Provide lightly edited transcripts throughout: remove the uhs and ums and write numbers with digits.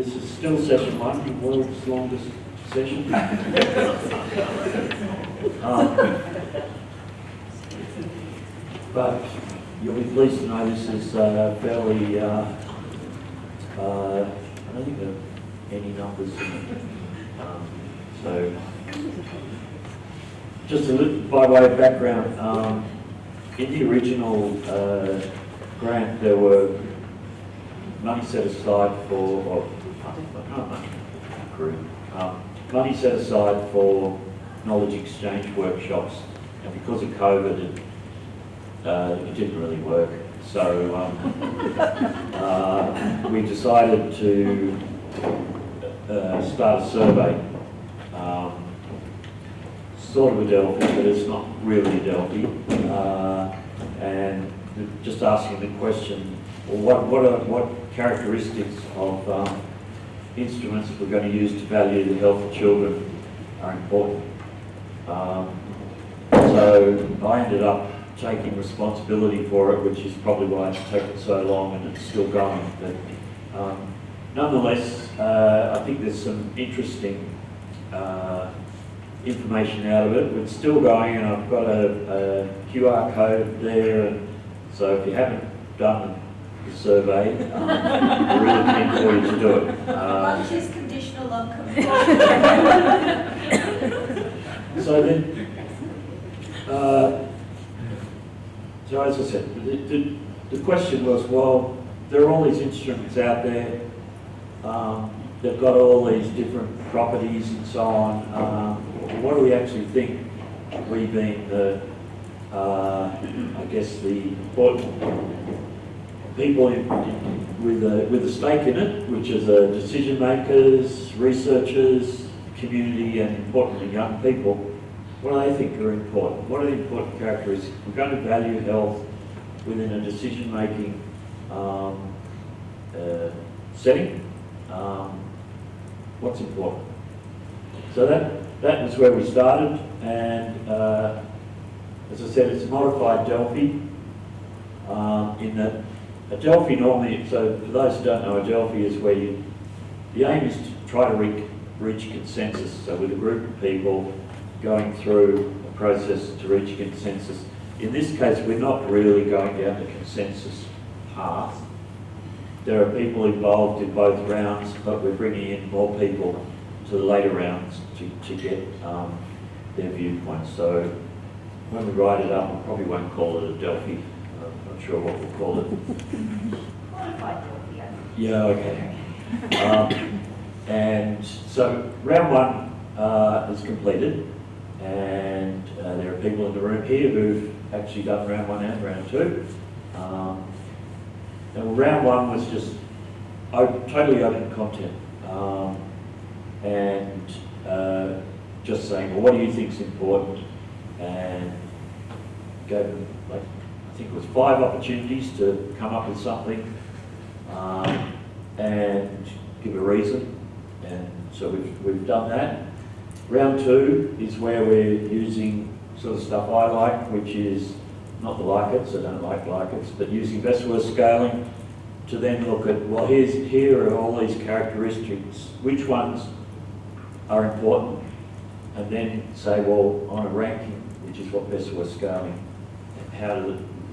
this is still session one, the world's longest session. But you'll be pleased to know this is fairly, I don't think there are any numbers in it. So, just a little by way of background, in the original grant there were money set aside for, money set aside for knowledge exchange workshops, and because of COVID it didn't really work. So we decided to start a survey, sort of a Delphi, but it's not really a Delphi, and just asking the question, well, what characteristics of instruments that we're going to use to value the health of children are important. So I ended up taking responsibility for it, which is probably why it's taken so long and it's still going. But nonetheless, I think there's some interesting information out of it. It's still going, and I've got a QR code there, and so if you haven't done the survey, we're really keen for you to do it. Lunch is conditional on completion. So then, so as I said, the question was, well, there are all these instruments out there. They've got all these different properties and so on. What do we actually think, we being the, I guess, the important people with a stake in it, which is decision makers, researchers, community, and importantly young people. What do they think are important? What are the important characteristics? We're going to value health within a decision-making setting. What's important? So that was where we started, and as I said, it's a modified Delphi in that a Delphi normally, so for those who don't know, a Delphi is where the aim is to try to reach consensus. So with a group of people going through a process to reach a consensus. In this case, we're not really going down the consensus path. There are people involved in both rounds, but we're bringing in more people to the later rounds to get their viewpoints. So when we write it up, we probably won't call it a Delphi. I'm not sure what we'll call it. Qualified Delphi, I think. Yeah, okay. And so round one is completed, and there are people in the room here who've actually done round one and round two. And round one was just totally open content, and just saying, well, what do you think is important? And gave them, like, I think it was 5 opportunities to come up with something and give a reason. And so we've done that. Round two is where we're using sort of stuff I like, which is not the like-its, I don't like it's, but using Vesselworth scaling to then look at, well, here are all these characteristics, which ones are important, and then say, well, on a ranking, which is what Vesselworth scaling,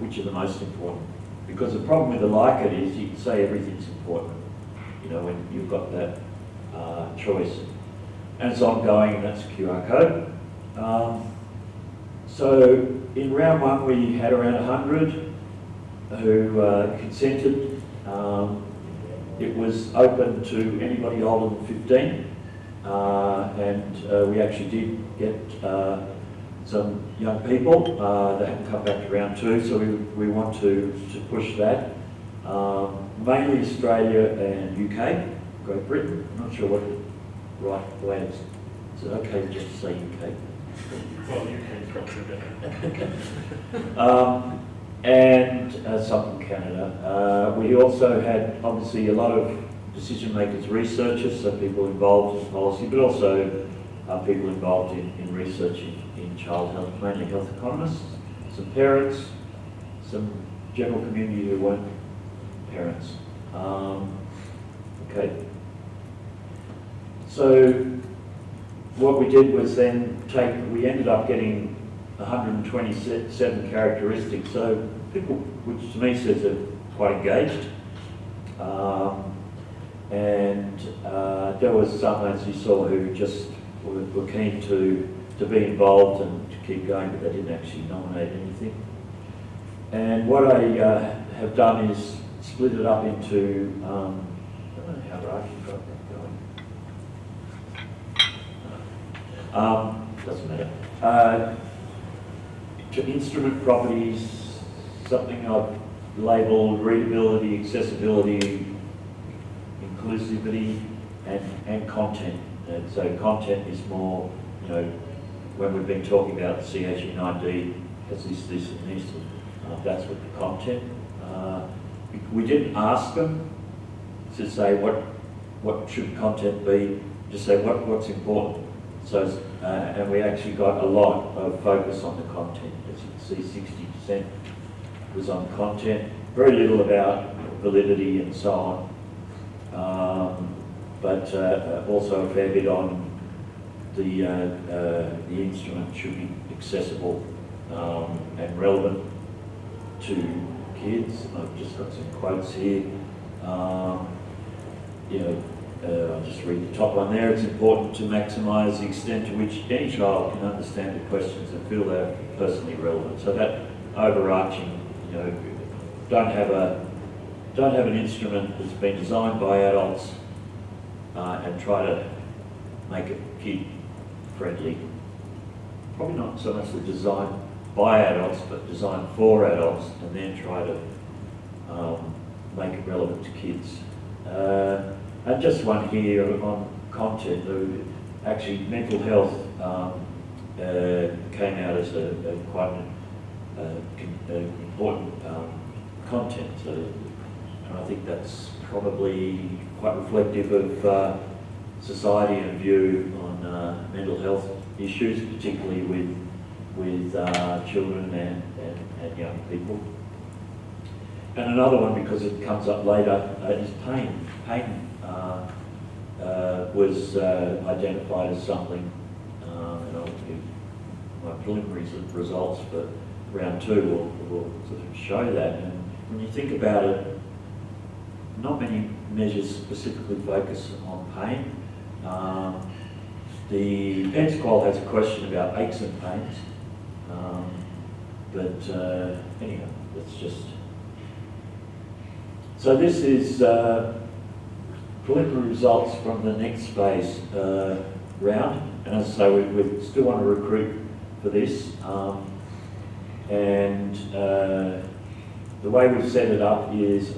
which are the most important? Because the problem with the like-it is you can say everything's important, you know, when you've got that choice. And it's ongoing, and that's a QR code. So in round one, we had around 100 who consented. It was open to anybody older than 15, and we actually did get some young people that haven't come back to round two, so we want to push that. Mainly Australia and UK, Great Britain. I'm not sure what the right way is. Is it okay just to say UK? Well, UK's probably better. And some from Canada. We also had obviously a lot of decision makers, researchers, so people involved in policy, but also people involved in research in child health, mainly health economists, some parents, some general community who weren't parents. Okay. So what we did was then we ended up getting 127 characteristics. So people, which to me says they're quite engaged. There was some, as you saw, who just were keen to be involved and to keep going, but they didn't actually nominate anything. And what I have done is split it up into, I don't know how Raj got that going. Doesn't matter. To instrument properties, something I've labelled readability, accessibility, inclusivity, and content. And so content is more, when we've been talking about the CHE9D as this, and this, that's what the content. We didn't ask them to say what should content be, just say what's important. So, and we actually got a lot of focus on the content. As you can see, 60% was on content, very little about validity and so on, but also a fair bit on the instrument should be accessible and relevant to kids. I've just got some quotes here. I'll just read the top one there. It's important to maximise the extent to which any child can understand the questions and feel they're personally relevant. So that overarching, don't have an instrument that's been designed by adults and try to make it kid friendly. Probably not so much the design by adults, but design for adults, and then try to make it relevant to kids. And just one here on content. Actually, mental health came out as a quite important content. So, and I think that's probably quite reflective of society and view on mental health issues, particularly with children and young people. And another one, because it comes up later, is pain. Pain was identified as something, and I'll give my preliminary results for round 2 will sort of show that. And when you think about it, not many measures specifically focus on pain. The PENSQUAL has a question about aches and pains, but anyhow, that's just... So this is preliminary results from the next phase round, and as I say, we still want to recruit for this, and the way we've set it up is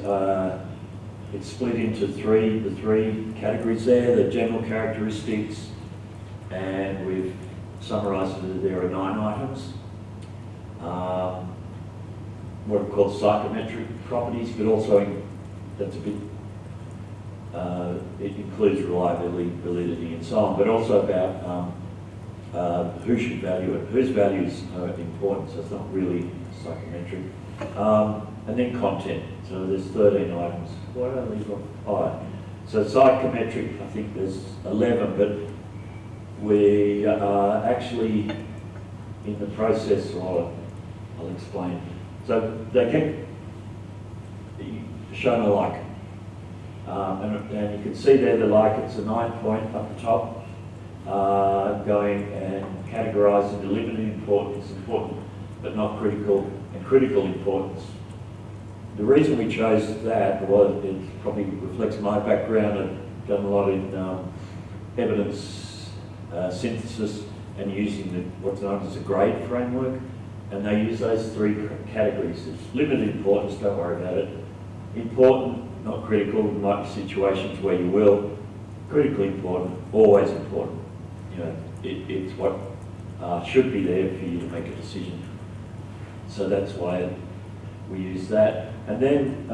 it's split into the three categories there, the general characteristics, and we've summarised that there are 9 items. What are called psychometric properties, but also that's a bit, it includes reliability, validity and so on, but also about who should value it, whose values are important, so it's not really psychometric. And then content, so there's 13 items. Why did I leave off 5? So psychometric, I think there's 11, but we are actually in the process, or I'll explain. So they get shown a like. And you can see there the like, it's a 9 point up the top, going and categorised into limited importance, important but not critical, and critical importance. The reason we chose that, well, it probably reflects my background. I've done a lot in evidence synthesis and using what's known as a grade framework, and they use those 3 categories. It's limited importance, don't worry about it. Important, not critical, there might be situations where you will. Critically important, always important. It's what should be there for you to make a decision. So that's why we use that. And then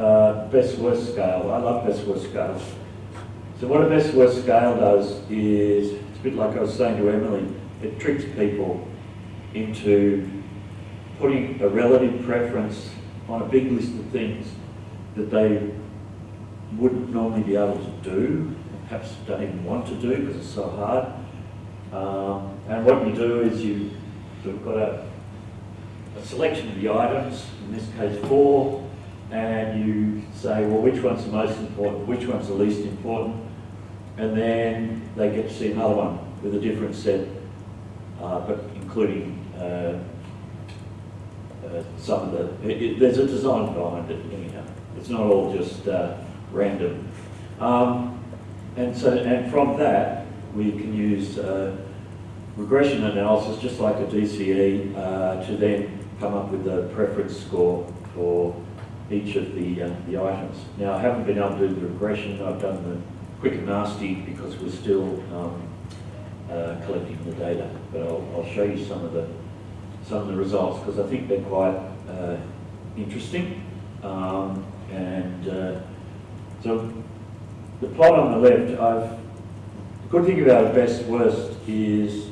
best-worst scale. I love best-worst scales. So what a best-worst scale does is, it's a bit like I was saying to Emily, it tricks people into putting a relative preference on a big list of things that they wouldn't normally be able to do. perhaps don't even want to do because it's so hard. And what you do is you sort of got a selection of the items, in this case 4, and you say, well, which one's the most important, which one's the least important, and then they get to see another one with a different set, but including some of there's a design behind it anyhow. It's not all just random. And from that, we can use regression analysis, just like a DCE, to then come up with a preference score for each of the items. Now, I haven't been able to do the regression. I've done the quick and nasty because we're still collecting the data. But I'll show you some of the results because I think they're quite interesting. So the plot on the left, the good thing about best worst is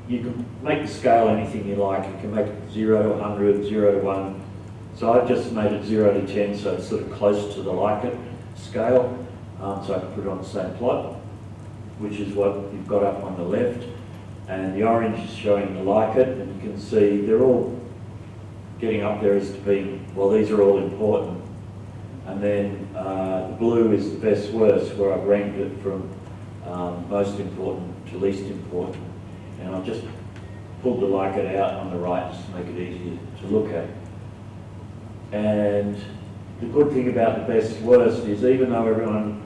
you can make the scale anything you like. You can make it 0 to 100, 0 to 1. So I've just made it 0 to 10, so it's sort of close to the like it scale. So I can put it on the same plot, which is what you've got up on the left. And the orange is showing the like it, and you can see they're all getting up there as to being, well, these are all important. And then the blue is the best worst, where I've ranked it from most important to least important. And I've just pulled the like it out on the right just to make it easier to look at. And the good thing about the best worst is even though everyone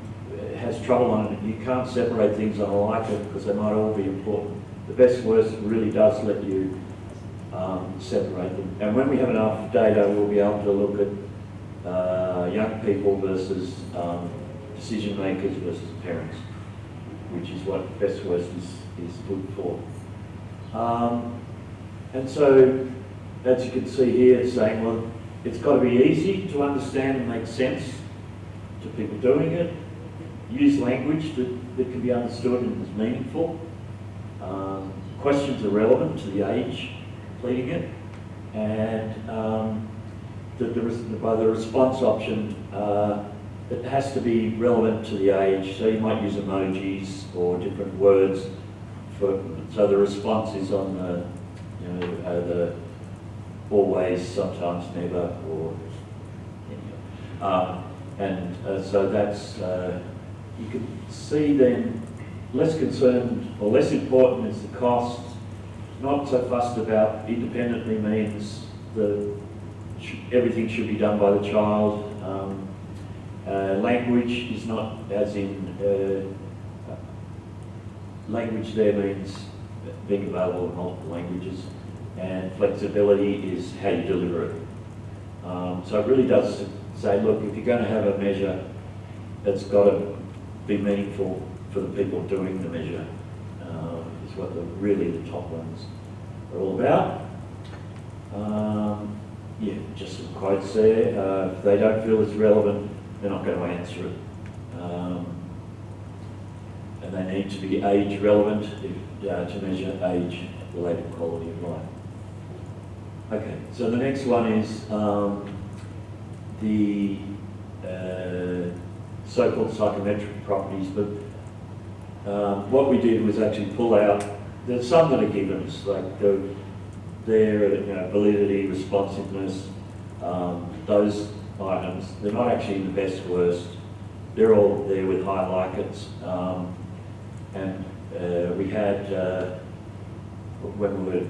has trouble on it, you can't separate things on a like it because they might all be important. The best worst really does let you separate them. And when we have enough data, we'll be able to look at young people versus decision makers versus parents, which is what best worst is good for. And so, as you can see here, it's saying, well, it's got to be easy to understand and make sense to people doing it. Use language that can be understood and is meaningful. Questions are relevant to the age completing it. And by the response option, it has to be relevant to the age. So you might use emojis or different words. So the response is on the always, sometimes, never, or so that's you can see then less concerned or less important is the cost. Not so fussed about independently means everything should be done by the child. Language is not as in language there means being available in multiple languages, and flexibility is how you deliver it. So it really does say, look, if you're going to have a measure, it's got to be meaningful for the people doing the measure. Is what really the top ones are all about. Yeah, just some quotes there. If they don't feel it's relevant, they're not going to answer it. And they need to be age relevant to measure age-related quality of life. Okay, so the next one is the so-called psychometric properties, but what we did was actually pull out, there's some that are givens, like their validity, responsiveness, those items, they're not actually in the best worst, they're all there with high like-its. And we had, when we were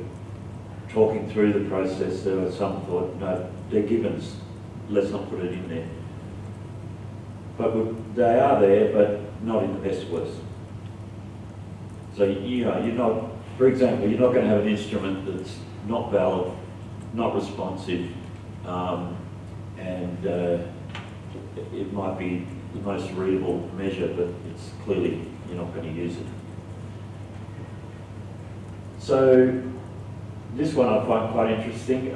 talking through the process, there was some thought, no, they're givens, let's not put it in there. But they are there, but not in the best worst. So, you're not, for example, you're not going to have an instrument that's not valid, not responsive, and it might be the most readable measure, but it's clearly you're not going to use it. So this one I find quite interesting,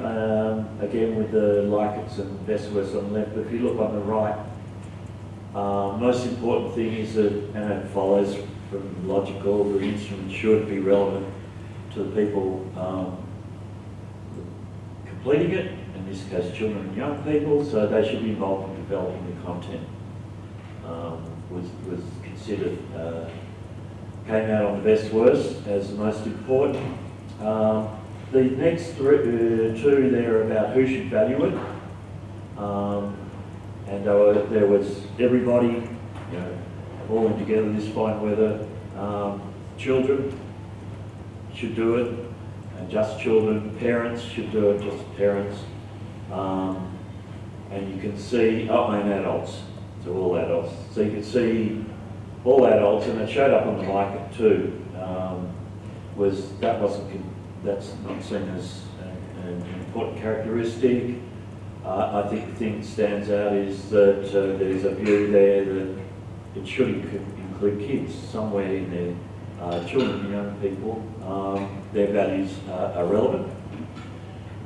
again with the like-its and best worst on the left, but if you look on the right, most important thing is that, and it follows from logical, the instrument should be relevant to the people completing it, in this case children and young people, so they should be involved in developing the content. was considered, came out on the best worst as the most important. The next two there are about who should value it. And there was everybody, all in together this fine weather. Children should do it, and just children. Parents should do it, just parents. And you can see, and adults, so all adults. So you can see all adults, and it showed up on the market too. That's not seen as an important characteristic. I think the thing that stands out is that there's a view there that it should include kids somewhere in there, children and young people. Their values are relevant,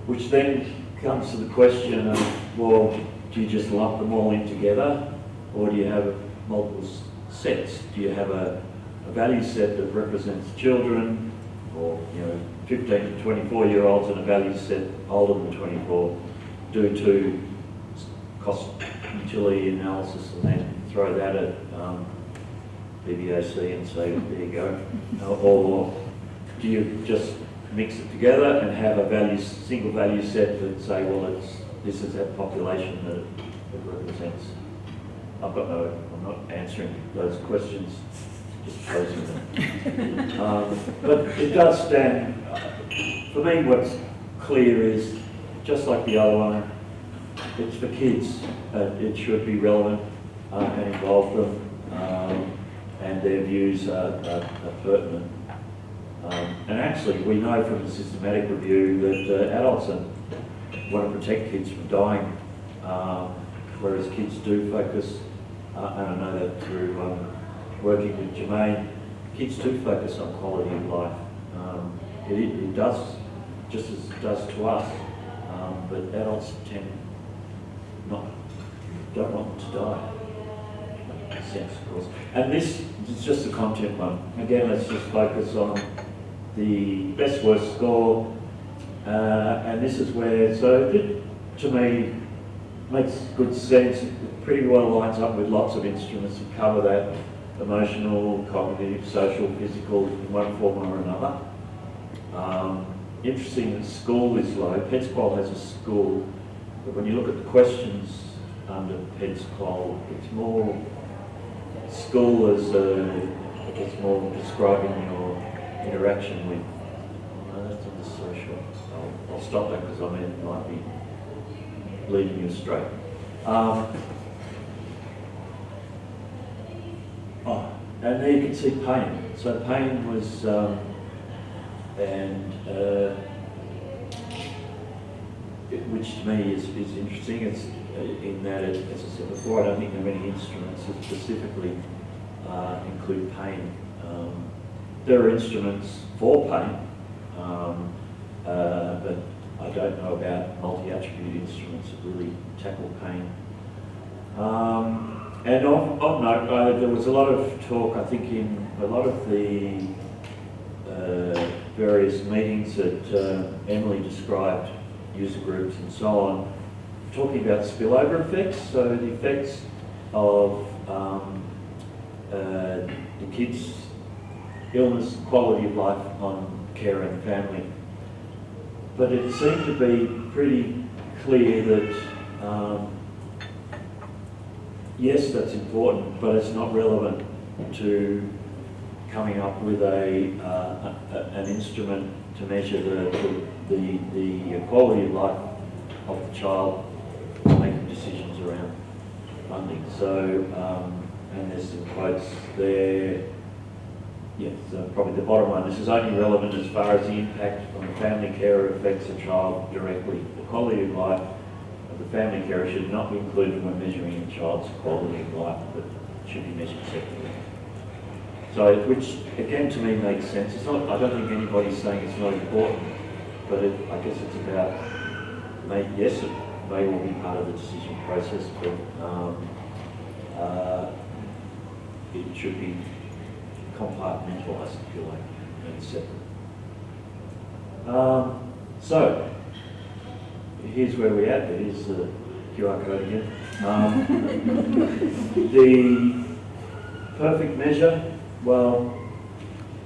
which then comes to the question of, well, do you just lump them all in together, or do you have multiple sets? Do you have a value set that represents children, or 15 to 24-year-olds, and a value set older than 24? Do two cost utility analysis and then throw that at BBOC and say, there you go. Or do you just mix it together and have a single value set that say, well, this is that population that it represents? I'm not answering those questions, just posing them. But it does stand, for me what's clear is, just like the other one, it's for kids. It should be relevant and involve them, and their views are pertinent. And actually, we know from the systematic review that adults want to protect kids from dying, whereas kids do focus, and I know that through working with Jermaine, kids do focus on quality of life. It does, just as it does to us, but adults don't want them to die. Makes sense, of course. And this is just the content one. Again, let's just focus on the best worst score, and this is where, so it, to me, makes good sense. It pretty well lines up with lots of instruments that cover that: emotional, cognitive, social, physical, in one form or another. Interesting that school is low. PEDSQL has a school, but when you look at the questions under PEDSQL, it's more school as it's more describing your interaction with. No, that's on the social. I'll stop that because I mean it might be leading you astray. And there you can see pain. So pain was, which to me is interesting. It's in that, as I said before, I don't think there are many instruments that specifically include pain. There are instruments for pain, but I don't know about multi-attribute instruments that really tackle pain. And of note, there was a lot of talk, I think, in a lot of the various meetings that Emily described, user groups and so on, talking about spillover effects, so the effects of the kids' illness, quality of life on care and family. But it seemed to be pretty clear that yes, that's important, but it's not relevant to coming up with an instrument to measure the quality of life of the child, making decisions around funding. So, and there's some quotes there. Yes, probably the bottom one. This is only relevant as far as the impact on the family carer affects a child directly. The quality of life of the family carer should not be included when measuring a child's quality of life, but should be measured separately. So, which again to me makes sense. It's not. I don't think anybody's saying it's not important, but I guess it's about. Yes, it may well be part of the decision process, but it should be compartmentalised, if you like, and separate. So, here's where we're at. Here's the QR code again. The perfect measure, well,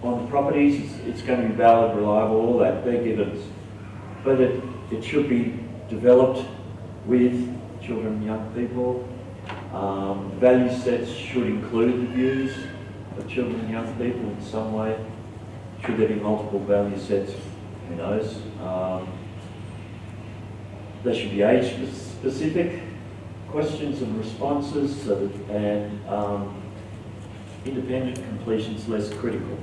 on the properties, it's going to be valid, reliable, all that, they're givens. But it should be developed with children and young people. Value sets should include the views of children and young people in some way. Should there be multiple value sets? Who knows? They should be age-specific questions and responses, so that, and independent completion's less critical.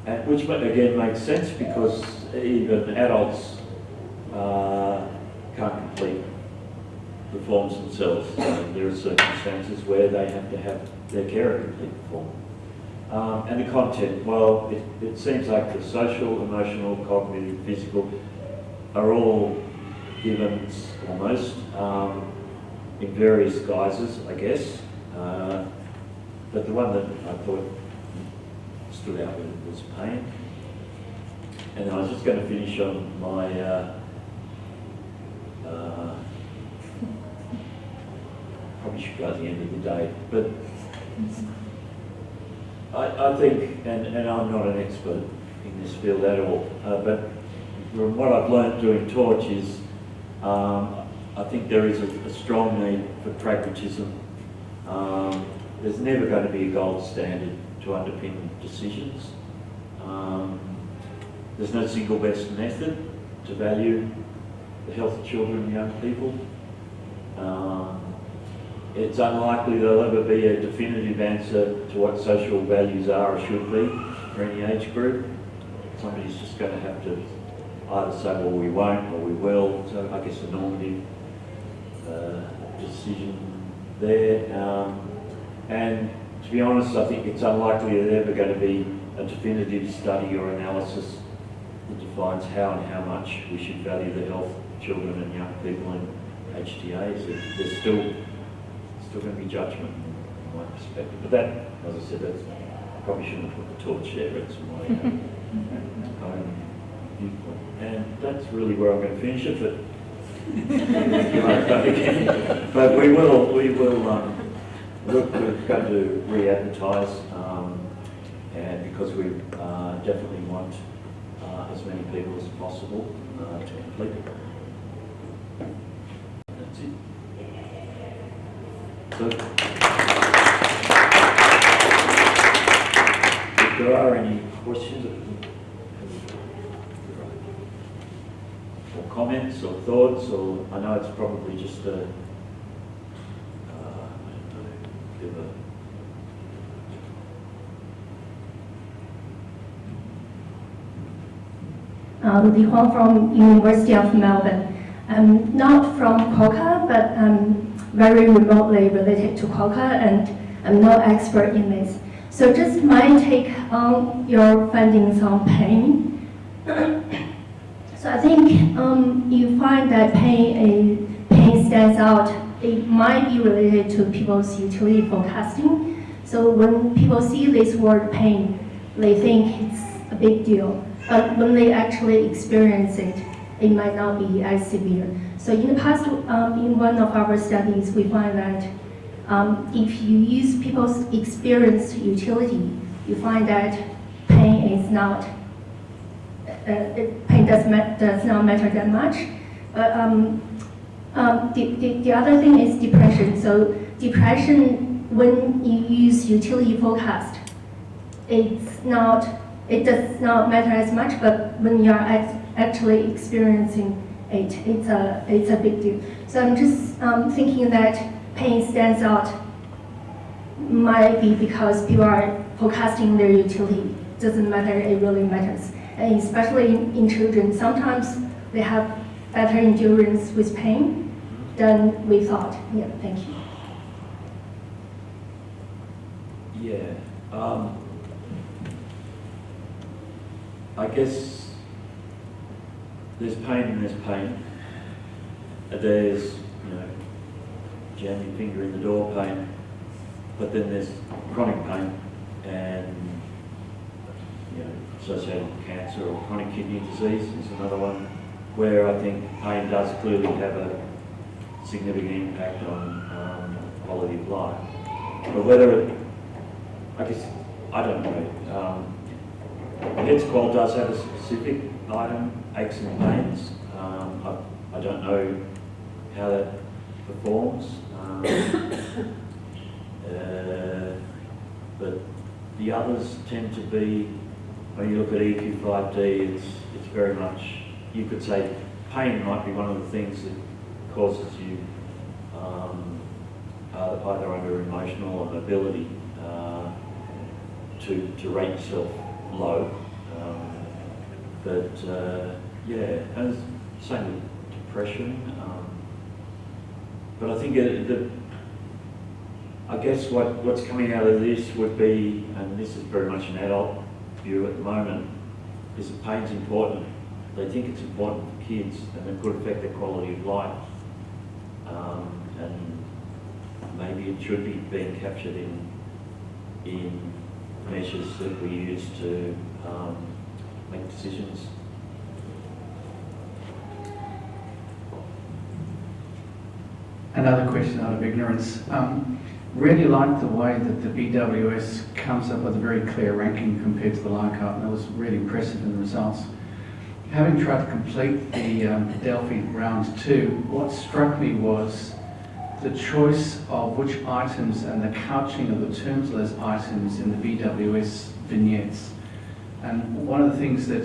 And which again makes sense because even adults can't complete the forms themselves. There are circumstances where they have to have their carer complete the form. And the content, well, it seems like the social, emotional, cognitive, physical are all givens almost in various guises, I guess. But the one that I thought stood out was pain. And I was just going to finish on my probably should go at the end of the day, but I think, and I'm not an expert in this field at all, but from what I've learned doing Torch is I think there is a strong need for pragmatism. There's never going to be a gold standard to underpin decisions. There's no single best method to value the health of children and young people. It's unlikely there'll ever be a definitive answer to what social values are or should be for any age group. Somebody's just going to have to either say, well, we won't or we will. So I guess a normative decision there. And to be honest, I think it's unlikely there's ever going to be a definitive study or analysis that defines how and how much we should value the health of children and young people in HTAs. There's still going to be judgment from my perspective. But that, as I said, that's probably shouldn't have put the torch there. It's my own viewpoint. And that's really where I'm going to finish it. But we're going to re-advertise, and because we definitely want as many people as possible to complete it. That's it. So, if there are any questions or comments or thoughts, or I know it's probably just a bit of a Li Huang from University of Melbourne. I'm not from Quokka, but I'm very remotely related to Quokka, and I'm no expert in this. So just my take on your findings on pain. So I think you find that pain stands out. It might be related to people's utility forecasting. So when people see this word pain, they think it's a big deal. But when they actually experience it, it might not be as severe. So in the past, in one of our studies, we find that if you use people's experienced utility, you find that pain is not, pain does not matter that much. But the other thing is depression. So depression, when you use utility forecast, it does not matter as much, but when you are actually experiencing it, it's a big deal. So I'm just thinking that pain stands out might be because people are forecasting their utility. Doesn't matter, it really matters. And especially in children, sometimes they have better endurance with pain than we thought. Yeah, thank you. Yeah. I guess there's pain and there's pain. There's, jam your finger in the door pain, but then there's chronic pain and, associated with cancer or chronic kidney disease is another one where I think pain does clearly have significant impact on quality of life. But whether it, I guess, I don't know. Heads Qual does have a specific item, aches and pains. I don't know how that performs. But the others tend to be, when you look at EQ5D, it's very much, you could say pain might be one of the things that causes you either under emotional or mobility to rate yourself low. Yeah, and same with depression. But I think I guess what's coming out of this would be, and this is very much an adult view at the moment, is that pain's important. They think it's important for kids and it could affect their quality of life. And maybe it should be being captured in measures that we use to make decisions. Another question out of ignorance. Really like the way that the BWS comes up with a very clear ranking compared to the Leichhardt, and that was really impressive in the results. Having tried to complete the Delphi round 2, what struck me was the choice of which items and the couching of the terms of those items in the BWS vignettes. And one of the things that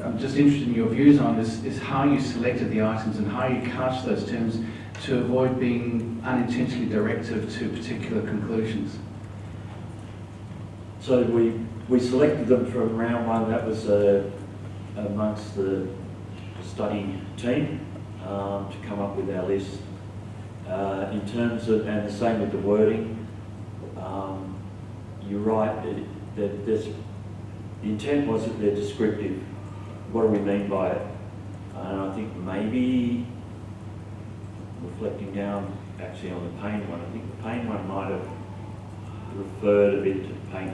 I'm just interested in your views on is how you selected the items and how you couched those terms to avoid being unintentionally directive to particular conclusions. So we selected them from round 1. That was amongst the study team to come up with our list. In terms of, and the same with the wording, you're right, the intent was that they're descriptive. What do we mean by it? And I think maybe, reflecting down actually on the pain one, I think the pain one might have referred a bit to pain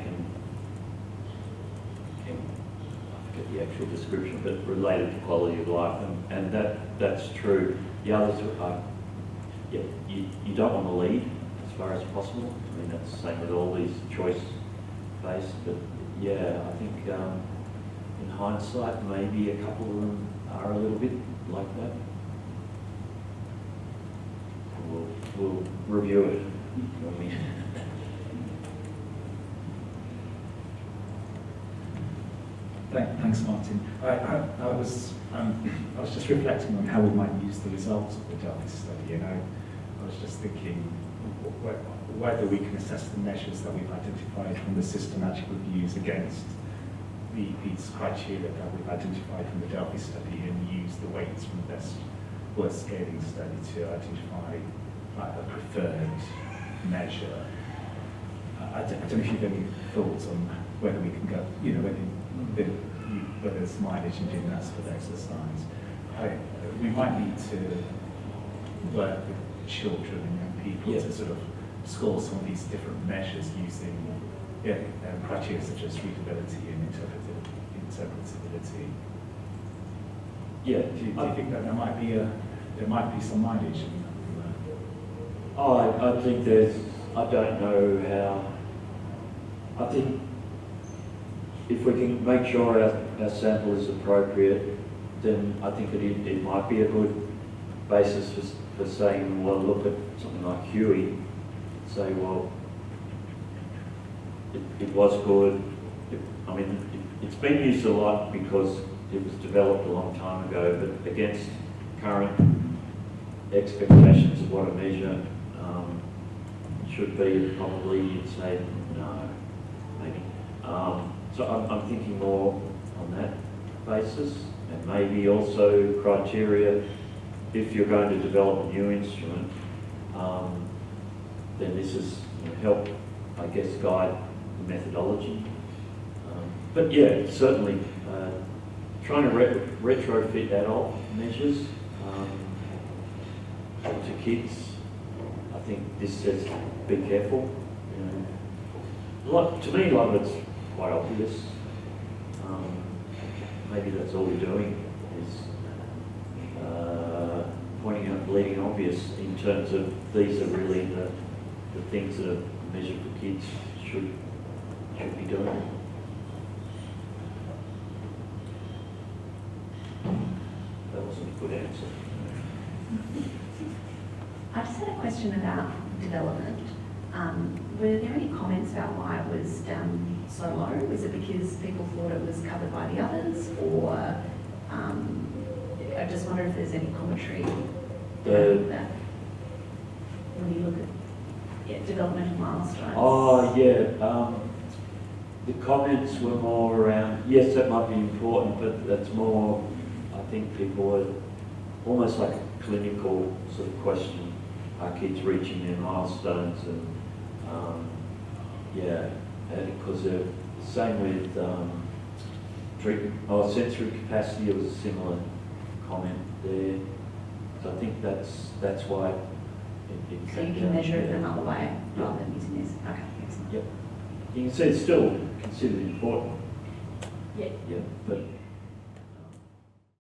I forget the actual description, but related to quality of life, and that's true. The others are, yeah, you don't want to lead as far as possible. I mean, that's the same with all these choice-based, but yeah, I think in hindsight, maybe a couple of them are a little bit like that. We'll review it. Thanks, Martin. I was just reflecting on how we might use the results of the Delphi study, and I was just thinking whether we can assess the measures that we've identified from the systematic reviews against these criteria that we've identified from the Delphi study, and use the weights from the best worst scaling study to identify like a preferred measure. I don't know if you've any thoughts on whether we can go, whether there's mileage in doing that sort of exercise. We might need to work with children and young people to sort of score some of these different measures using criteria such as readability and interpretability. Yeah. Do you think that there might be some mileage in that? I think I don't know how, I think if we can make sure our sample is appropriate, then I think it might be a good basis for saying, well, look at something like Huey, say, well, it was good. It's been used a lot because it was developed a long time ago, but against current expectations of what a measure should be, probably you'd say no, maybe. So I'm thinking more on that basis, and maybe also criteria. If you're going to develop a new instrument, then this is help, I guess, guide the methodology. But yeah, certainly trying to retrofit adult measures to kids. I think this says be careful. To me, a lot of it's quite obvious. Maybe that's all we're doing is pointing out bleeding obvious in terms of these are really the things that are measured for kids should be doing. That wasn't a good answer. I just had a question about development. Were there any comments about why it was down so low? Was it because people thought it was covered by the others, or I just wonder if there's any commentary around that when you look at developmental milestones? Oh, yeah. The comments were more around, yes, that might be important, but that's more, I think people are almost like a clinical sort of question. Are kids reaching their milestones? And yeah, because they're the same with sensory capacity. There was a similar comment there. So I think that's why it So you came can down. measure it Yeah. another way Yeah. rather than using this. Okay, excellent. Yep. You can see it's still considered important. Yeah. Yeah, but